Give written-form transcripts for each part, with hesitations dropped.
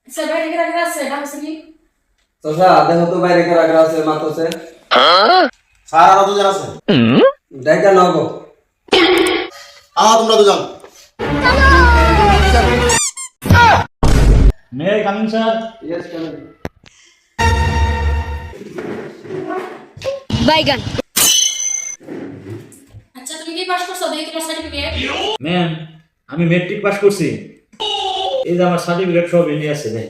আচ্ছা বাইরে কি রাখা আছে এটা হচ্ছে কি চাচা দেখো তো বাইরে কারা আছে মাতছে স্যার আরো দুজন আছে। দেখা নগো তোমরা দুজন। May I come in, sir? Yes কেন বাইগান আচ্ছা তুমি কি পাস করছো দেখি তোমার সার্টিফিকেট ম্যাম আমি মেট্রিক পাস করছি। এই যে আমার সার্টিফিকেট সব এনে আছে দেন।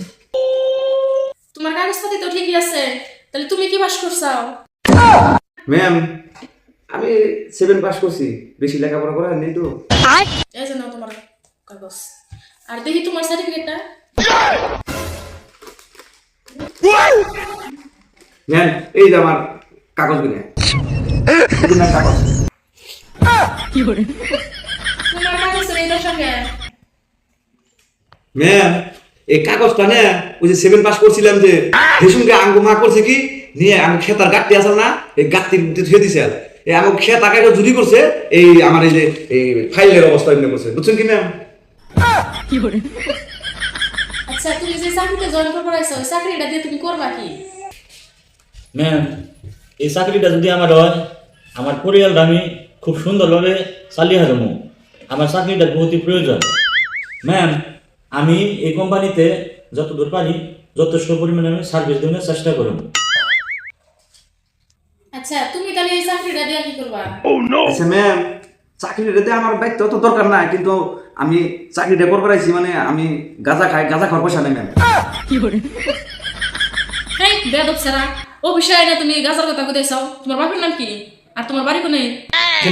তোমার কাগজপাতি তো ঠিকই আছে তাহলে তুমি কি পাস করছো ম্যাম আমি 7 পাস করছি বেশি লেখাপড়া করা নেই তো এই যে নাও তোমার কাগজ আর দেখি তোমার সার্টিফিকেটটা ম্যাম এই যে আমার কাগজ গুলো কাগজ তোমার কাগজ এটার সঙ্গে ম্যাম এই কাগজটা না ওই যে 7 পাস করছিলাম যে হেসুনকে আঙ্গু মা করছে কি নিয়ে আমি খেতার গাঁটটি আছে না এই গাঁটটির মধ্যে ধুয়ে দিছে এই আমি খেত আগে চুরি করছে এই আমার এই যে এই ফাইলের অবস্থা এমনি করছে বুঝছেন কি ম্যাম আচ্ছা তুমি যে চাকরিতে জয়েন করতে আইছো ওই চাকরিটা দিয়ে তুমি করবা কি ম্যাম এই চাকরিটা যদি আমার হয় আমার পরিবারটা আমি খুব সুন্দরভাবে চালিয়ে হারবো। আমার চাকরিটা বহুতই প্রয়োজন। ম্যাম আমি এই কোম্পানিতে যত দূর পারি যথেষ্ট পরিমাণে আমি সার্ভিস দেওয়ার চেষ্টা করব। আচ্ছা তুমি তাহলে এই চাকরিটা দিয়ে কি করবা আচ্ছা ম্যাম চাকরিটাতে আমার বাইক তো দরকার না কিন্তু আমি চাকরিটা করবার আইছি মানে আমি গাঁজা খাওয়ার পয়সা নেই ম্যাম হেই বেদব সারা ও বিষয়ে না তুমি গাজার কথা কইতেছো তোমার বাপের নাম কি আর তোমার বাড়ি কোনে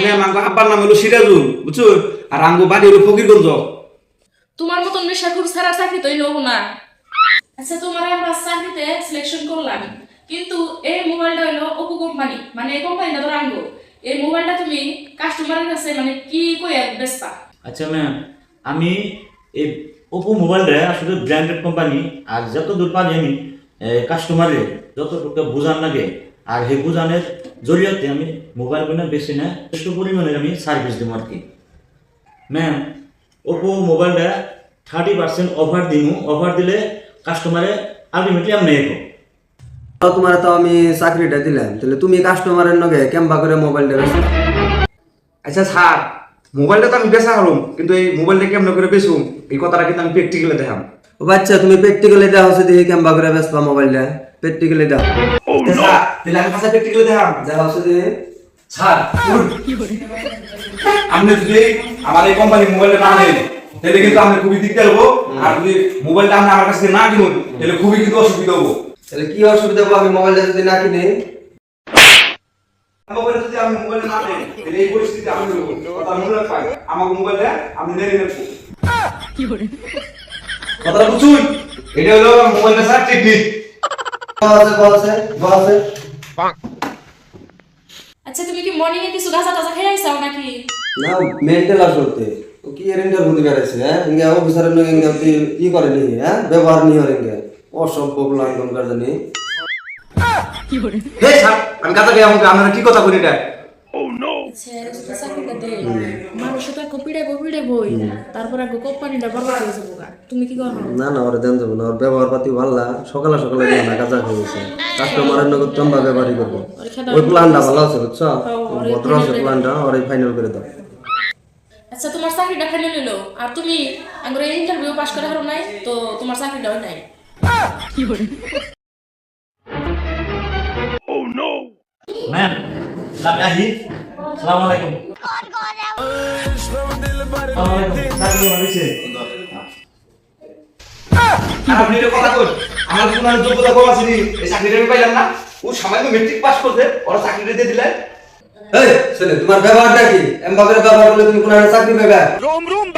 ম্যাম আমার আব্বার নাম হলো সিরাজুল বুঝছো আর আমগো বাড়ি হলো ফকিরগঞ্জ তোমার মতন নেশাখোর ছাড়া চাকরি তো হবো না আচ্ছা তোমার আমরা চাকরিতে সিলেকশন করলাম কিন্তু এই মোবাইলটা হলো ওপো কোম্পানি মানে এই কোম্পানিটা ধরো আনবো এই মোবাইলটা তুমি কাস্টমারের কাছে মানে কি কই বেচবা আচ্ছা ম্যাম আমি এই ওপো মোবাইলটা আসলে ব্র্যান্ডেড কোম্পানি আর যত দূর পারি আমি কাস্টমারে যতটুকু বোঝান লাগে আর সেই বোঝানোর জরিয়াতে আমি মোবাইল ফোনে বেশি না যথেষ্ট পরিমাণে আমি সার্ভিস দেবো আর কি। ম্যাম ওপো মোবাইলটা 30% অফার দিব। অফার দিলে কাস্টমারে আলটিমেটলি আমি নেবো। তোমার তো আমি চাকরিটা দিলাম তাহলে তুমি কাস্টমারের নগে কেমবা করে মোবাইলটা বেচো আচ্ছা স্যার মোবাইলটা তো আমি বেচা হলাম কিন্তু এই মোবাইলটা কেমন করে বেচুম এই কথাটা কিন্তু আমি প্র্যাকটিক্যালি দেখাম ও বাচ্চা তুমি প্র্যাকটিক্যালি দাও হচ্ছে দেখি কেমবা করে বেচবা মোবাইলটা প্র্যাকটিক্যালি দাও স্যার তাহলে আমি কাছে প্র্যাকটিক্যালি দেখাম যা হচ্ছে যে স্যার আপনি যদি আমার এই কোম্পানি মোবাইলটা না নেন তাহলে কিন্তু আমি খুবই দিকদার হবো আর যদি মোবাইলটা আপনি আমার কাছ থেকে না কিনুন তাহলে খুবই কিন্তু অসুবিধা হবো তাহলে কি অসুবিধা হবো আমি মোবাইলটা যদি না কিনি মোবাইল যদি আমি মোবাইলে না নেই তাহলে এই পরিস্থিতি আমি কথা মনে রাখবেন আমাকে মোবাইলটা আপনি নিয়ে নেবেন কথাটা বুঝুন এটা হলো মোবাইলটা স্যার টেকনিক বলছে আচ্ছা তুমি কি মর্নিং এ কিছু গাঁজা টাজা খেয়ে আইছাও নাকি না মেন্টাল আসলতে ও কি এর ইন্টারভিউ দিবার আছে হ্যাঁ ইংগা অফিসারের নগে ইংগা কি করে নি হ্যাঁ ব্যবহার নি হরে ইংগা অসভ্য লাঙ্গন কার জানি হে স্যার আমি কথা কই আপনারা কি কথা কই এটা আচ্ছা এটা চাকরিটা দে মানুষ তো পিড়াইবই তারপর আগে কোম্পানিটা বরবাদ হয়ে যাবো গা। তুমি কি করো না না ওরে দেন যাবো না ওর ব্যবহার পাতি ভালো না সকালে সকালে দিয়ে না কাজা হয়েছে কাস্টমারের নগদ চম্বা ব্যবহারই করবো ওই প্ল্যানটা ভালো আছে বুঝছো ভদ্র আছে প্ল্যানটা ওর ফাইনাল করে দাও আচ্ছা তোমার চাকরিটা খালি নিলো আর তুমি আঙ্গুর ইন্টারভিউ পাস করা হলো নাই তো তোমার চাকরিটা হয় নাই ম্যাম আমি আহি আসসালামু আলাইকুম। চাকরি হয়েছে আর আপনি এটা কথা কই আমার কোনো যোগ্যতা কম আছে নি এই চাকরিটা আমি পাইলাম না ও সামান্য মেট্রিক পাস করতে ওরা চাকরিটা দিয়ে দিলেন এই শুনে তোমার ব্যবহারটা কি এম বাগের ব্যবহার করলে তুমি কোন একটা চাকরি পাবে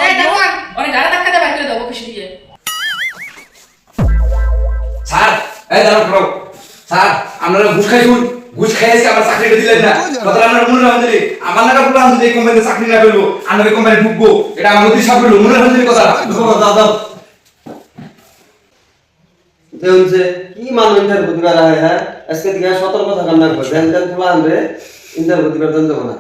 এই দেখো অনেক গাড়ি ধাক্কা দিয়ে বাইরে দাও অফিসে দিয়ে স্যার এই দাঁড়াও স্যার আপনারা ঘুষ খাইছে আমার চাকরিটা দিলেন না কথা আপনারা মনে রাখুন যে আমার নাকা পুরো আমি যে কোম্পানিতে চাকরি না পেলো আপনাদের কোম্পানি ঢুকবো এটা আমার অতি সাফল্য মনে রাখুন যে কথা দাদা দেউনছে কি মানুষ ইন্টারভিউ দিবার আয় হ্যাঁ আজকে থেকে সতর্ক থাকার না দেন খোলা আনবে ইন্টারভিউ দিবার দেন দেব না